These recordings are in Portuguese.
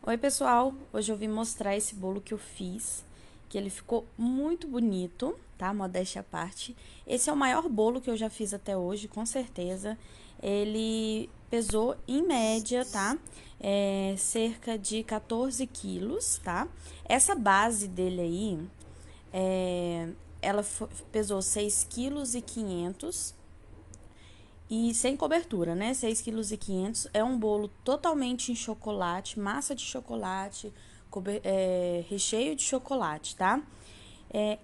Oi, pessoal! Hoje eu vim mostrar esse bolo que eu fiz, que ele ficou muito bonito, tá? Modéstia à parte. Esse é o maior bolo que eu já fiz até hoje, com certeza. Ele pesou, em média, tá? Cerca de 14 quilos, tá? Essa base dele aí, ela pesou 6,5 kg e sem cobertura, né? 6,5 kg. É um bolo totalmente em chocolate, massa de chocolate, recheio de chocolate, tá?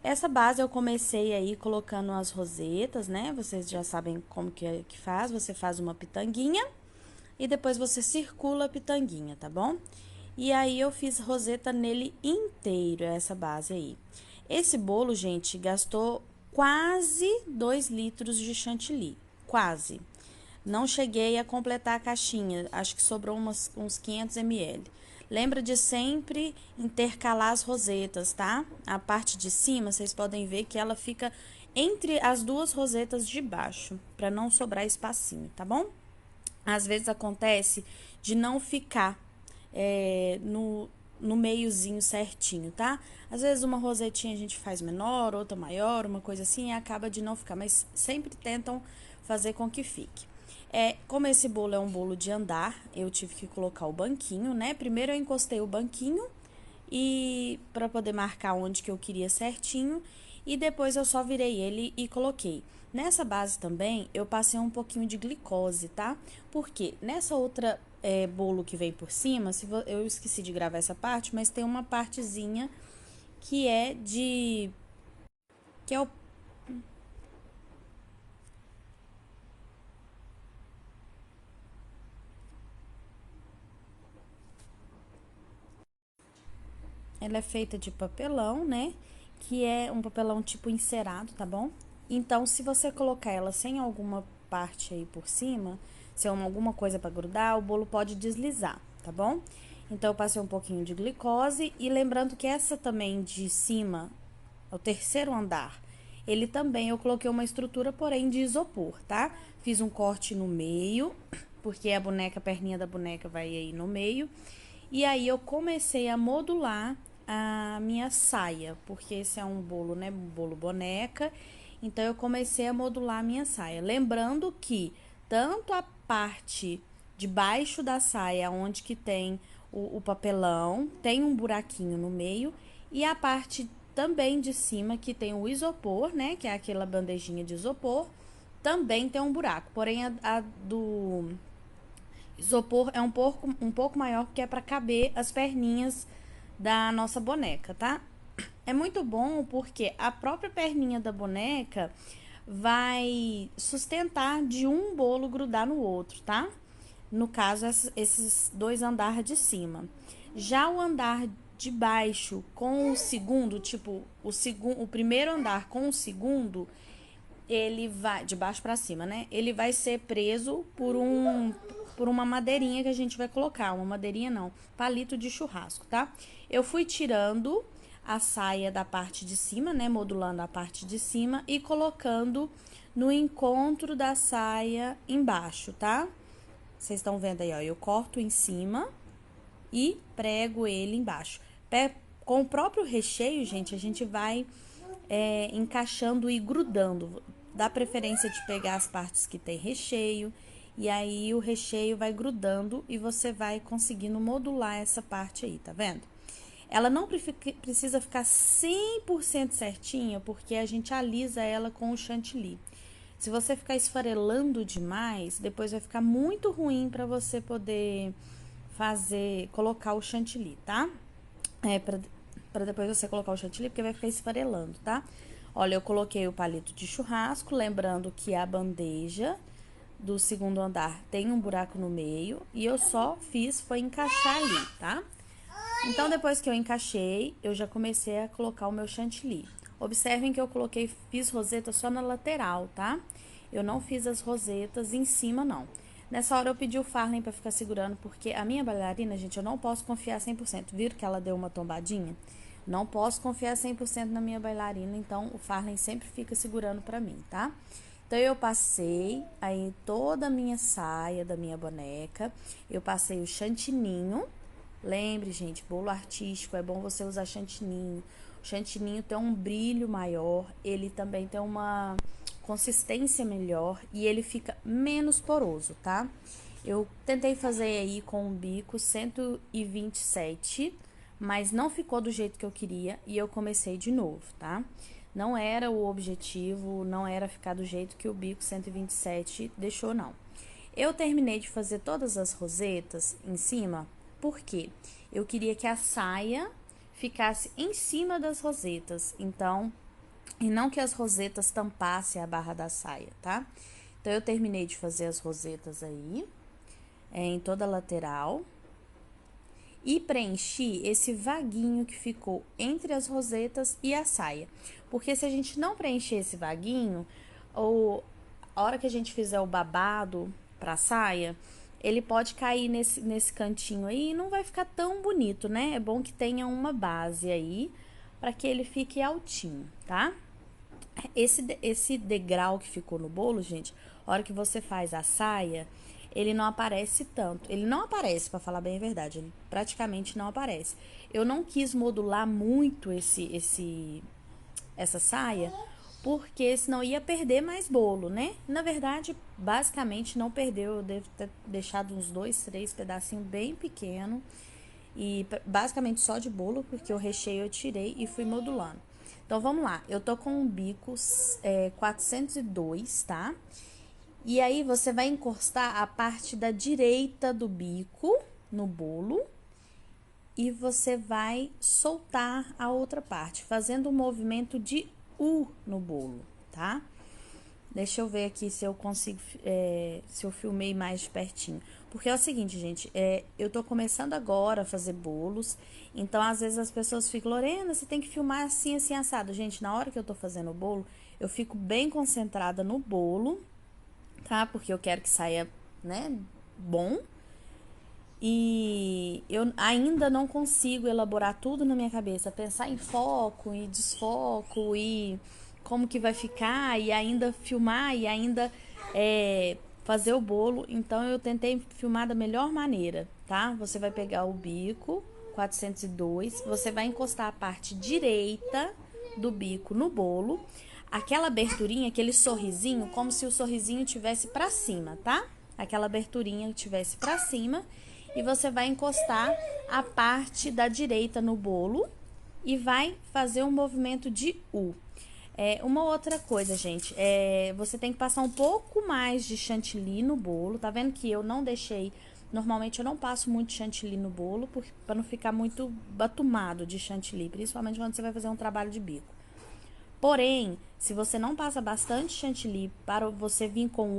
Essa base eu comecei aí colocando as rosetas, né? Vocês já sabem como que faz. Você faz uma pitanguinha e depois você circula a pitanguinha, tá bom? E aí eu fiz roseta nele inteiro, essa base aí. Esse bolo, gente, gastou quase 2 litros de chantilly, quase. Não cheguei a completar a caixinha, acho que sobrou uns 500 ml. Lembra de sempre intercalar as rosetas, tá? A parte de cima, vocês podem ver que ela fica entre as duas rosetas de baixo, para não sobrar espacinho, tá bom? Às vezes acontece de não ficar no meiozinho certinho, tá? Às vezes uma rosetinha a gente faz menor, outra maior, uma coisa assim, e acaba de não ficar, mas sempre tentam fazer com que fique. Como esse bolo é um bolo de andar, eu tive que colocar o banquinho, né? Primeiro eu encostei o banquinho e para poder marcar onde que eu queria certinho, e depois eu só virei ele e coloquei. Nessa base também eu passei um pouquinho de glicose, tá? Porque nessa outra bolo que vem por cima, eu esqueci de gravar essa parte, mas tem uma partezinha que é de que é o ela é feita de papelão, né? Que é um papelão tipo encerado, tá bom? Então, se você colocar ela sem alguma parte aí por cima, se é alguma coisa para grudar, o bolo pode deslizar, tá bom? Então, eu passei um pouquinho de glicose e lembrando que essa também de cima, o terceiro andar, ele também eu coloquei uma estrutura, porém de isopor, tá? Fiz um corte no meio, porque a perninha da boneca vai aí no meio. E aí eu comecei a modular a minha saia, porque esse é um bolo, né, um bolo boneca. Então eu comecei a modular a minha saia, lembrando que tanto a parte de baixo da saia, onde que tem o papelão, tem um buraquinho no meio, e a parte também de cima que tem o isopor, né, que é aquela bandejinha de isopor, também tem um buraco. Porém a do isopor é um pouco maior, porque é para caber as perninhas da nossa boneca, tá? É muito bom porque a própria perninha da boneca vai sustentar de um bolo grudar no outro, tá? No caso, esses dois andares de cima. Já o andar de baixo com o segundo, tipo, o primeiro andar com o segundo, ele vai de baixo para cima, né? Ele vai ser preso por uma madeirinha que a gente vai colocar, uma madeirinha não, palito de churrasco, tá? Eu fui tirando a saia da parte de cima, né, modulando a parte de cima e colocando no encontro da saia embaixo, tá? Vocês estão vendo aí, ó, eu corto em cima e prego ele embaixo. Com o próprio recheio, gente, a gente vai encaixando e grudando. Dá preferência de pegar as partes que tem recheio, e aí o recheio vai grudando e você vai conseguindo modular essa parte aí, tá vendo? Ela não precisa ficar 100% certinha, porque a gente alisa ela com o chantilly. Se você ficar esfarelando demais, depois vai ficar muito ruim para você poder colocar o chantilly, tá? Para depois você colocar o chantilly, porque vai ficar esfarelando, tá? Olha, eu coloquei o palito de churrasco, lembrando que a bandeja do segundo andar tem um buraco no meio e eu só foi encaixar ali, tá? Então, depois que eu encaixei, eu já comecei a colocar o meu chantilly. Observem que eu fiz roseta só na lateral, tá? Eu não fiz as rosetas em cima, não. Nessa hora eu pedi o Farley pra ficar segurando, porque a minha bailarina, gente, eu não posso confiar 100%. Viram que ela deu uma tombadinha? Não posso confiar 100% na minha bailarina, então o Farley sempre fica segurando pra mim, tá? Então, eu passei aí toda a minha saia da minha boneca, eu passei o chantininho, Lembre, gente, bolo artístico, é bom você usar chantininho. O chantininho tem um brilho maior, ele também tem uma consistência melhor e ele fica menos poroso, tá? Eu tentei fazer aí com o bico 127, mas não ficou do jeito que eu queria e eu comecei de novo, tá? Não era o objetivo, não era ficar do jeito que o bico 127 deixou, não. Eu terminei de fazer todas as rosetas em cima, porque eu queria que a saia ficasse em cima das rosetas, então, e não que as rosetas tampassem a barra da saia, tá? Então, eu terminei de fazer as rosetas aí, em toda a lateral, e preenchi esse vaguinho que ficou entre as rosetas e a saia. Porque se a gente não preencher esse vaguinho, ou a hora que a gente fizer o babado pra saia, ele pode cair nesse cantinho aí e não vai ficar tão bonito, né? É bom que tenha uma base aí para que ele fique altinho, tá? Esse degrau que ficou no bolo, gente, a hora que você faz a saia, ele não aparece tanto. Ele não aparece, para falar bem a verdade, ele praticamente não aparece. Eu não quis modular muito essa saia, porque senão ia perder mais bolo, né? Na verdade, basicamente não perdeu. Eu devo ter deixado uns 2, 3 pedacinhos bem pequenos. E basicamente só de bolo, porque o recheio eu tirei e fui modulando. Então, vamos lá. Eu tô com um bico 402, tá? E aí, você vai encostar a parte da direita do bico no bolo. E você vai soltar a outra parte, fazendo um movimento de U no bolo, tá? Deixa eu ver aqui se eu consigo, se eu filmei mais de pertinho. Porque é o seguinte, gente, eu tô começando agora a fazer bolos, então às vezes as pessoas ficam, Lorena, você tem que filmar assim, assim, assado. Gente, na hora que eu tô fazendo o bolo, eu fico bem concentrada no bolo, tá? Porque eu quero que saia, né, bom. E eu ainda não consigo elaborar tudo na minha cabeça, pensar em foco e desfoco e como que vai ficar e ainda filmar e ainda fazer o bolo. Então eu tentei filmar da melhor maneira, tá? Você vai pegar o bico 402, você vai encostar a parte direita do bico no bolo, aquela aberturinha, aquele sorrisinho, como se o sorrisinho tivesse para cima, tá? Aquela aberturinha tivesse para cima e você vai encostar a parte da direita no bolo e vai fazer um movimento de U. Uma outra coisa, gente, você tem que passar um pouco mais de chantilly no bolo. Tá vendo que eu não deixei... Normalmente eu não passo muito chantilly no bolo para não ficar muito batumado de chantilly, principalmente quando você vai fazer um trabalho de bico. Porém, se você não passa bastante chantilly para você vir com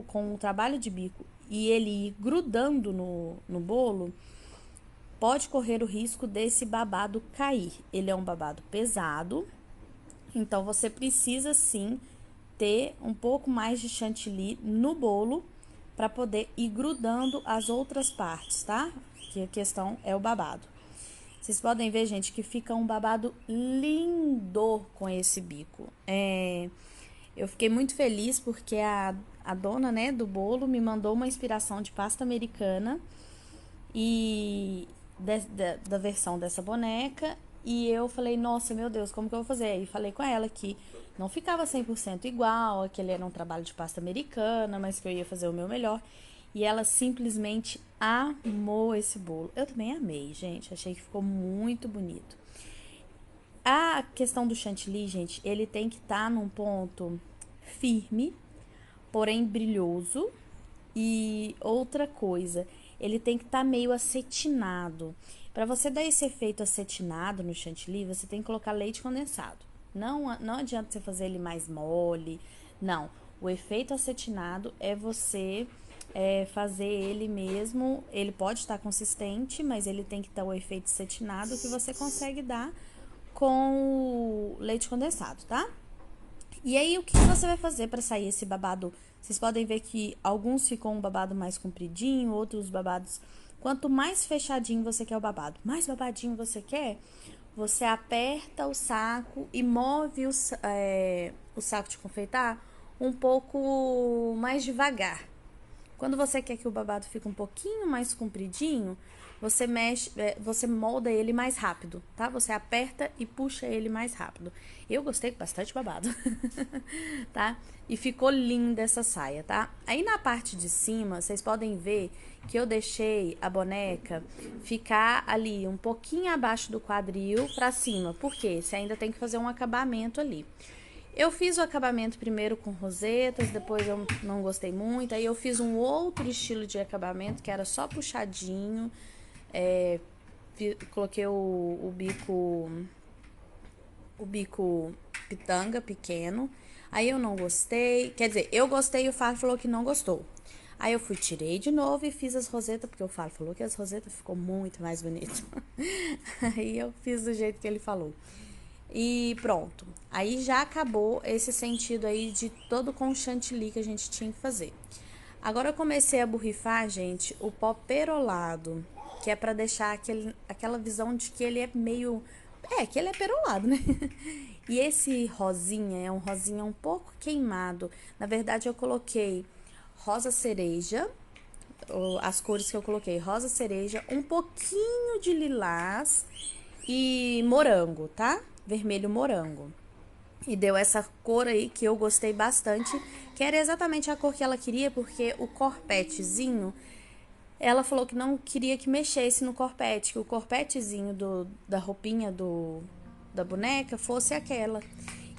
com o trabalho de bico e ele ir grudando no bolo, pode correr o risco desse babado cair. Ele é um babado pesado, então você precisa sim ter um pouco mais de chantilly no bolo para poder ir grudando as outras partes, tá? Que a questão é o babado. Vocês podem ver, gente, que fica um babado lindo com esse bico. Eu fiquei muito feliz porque a dona, né, do bolo me mandou uma inspiração de pasta americana e da versão dessa boneca. E eu falei, nossa, meu Deus, como que eu vou fazer? E falei com ela que não ficava 100% igual, aquele era um trabalho de pasta americana, mas que eu ia fazer o meu melhor. E ela simplesmente amou esse bolo. Eu também amei, gente. Achei que ficou muito bonito. A questão do chantilly, gente, ele tem que estar num ponto firme, porém brilhoso. E outra coisa, ele tem que estar meio acetinado. Para você dar esse efeito acetinado no chantilly, você tem que colocar leite condensado. Não adianta você fazer ele mais mole, não. O efeito acetinado é você fazer ele mesmo. Ele pode estar consistente, mas ele tem que ter o efeito acetinado que você consegue dar com o leite condensado, tá? E aí, o que você vai fazer para sair esse babado? Vocês podem ver que alguns ficam um babado mais compridinho, outros babados... Quanto mais fechadinho você quer o babado, mais babadinho você quer, você aperta o saco e move o saco de confeitar um pouco mais devagar. Quando você quer que o babado fique um pouquinho mais compridinho, você mexe, você molda ele mais rápido, tá? Você aperta e puxa ele mais rápido. Eu gostei bastante babado, tá? E ficou linda essa saia, tá? Aí na parte de cima, vocês podem ver que eu deixei a boneca ficar ali um pouquinho abaixo do quadril pra cima. Por quê? Você ainda tem que fazer um acabamento ali. Eu fiz o acabamento primeiro com rosetas, depois eu não gostei muito. Aí eu fiz um outro estilo de acabamento que era só puxadinho. Coloquei o bico pitanga pequeno. Aí eu não gostei. Quer dizer, eu gostei e o Fábio falou que não gostou. Aí eu fui, tirei de novo e fiz as rosetas, porque o Fábio falou que as rosetas ficou muito mais bonito. Aí eu fiz do jeito que ele falou. E pronto. Aí já acabou esse sentido aí de todo com chantilly que a gente tinha que fazer. Agora eu comecei a borrifar, gente, o pó perolado, que é pra deixar aquela visão de que ele é meio... que ele é perolado, né? E esse rosinha é um rosinha um pouco queimado. Na verdade, eu coloquei rosa cereja, as cores que eu coloquei, rosa cereja, um pouquinho de lilás e morango, tá? Vermelho morango. E deu essa cor aí que eu gostei bastante, que era exatamente a cor que ela queria, porque o corpetezinho, ela falou que não queria que mexesse no corpete, que o corpetezinho da roupinha da boneca fosse aquela.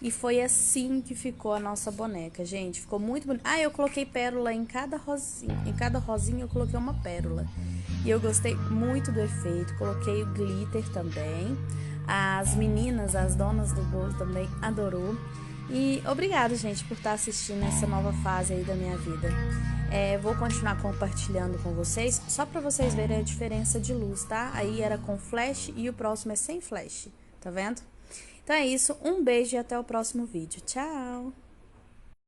E foi assim que ficou a nossa boneca, gente. Ficou muito bonito. Ah, eu coloquei pérola em cada rosinha. Em cada rosinha eu coloquei uma pérola. E eu gostei muito do efeito. Coloquei o glitter também. As meninas, as donas do bolo também adorou. E obrigada, gente, por estar assistindo essa nova fase aí da minha vida. Vou continuar compartilhando com vocês, só para vocês verem a diferença de luz, tá? Aí era com flash e o próximo é sem flash, tá vendo? Então é isso, um beijo e até o próximo vídeo. Tchau!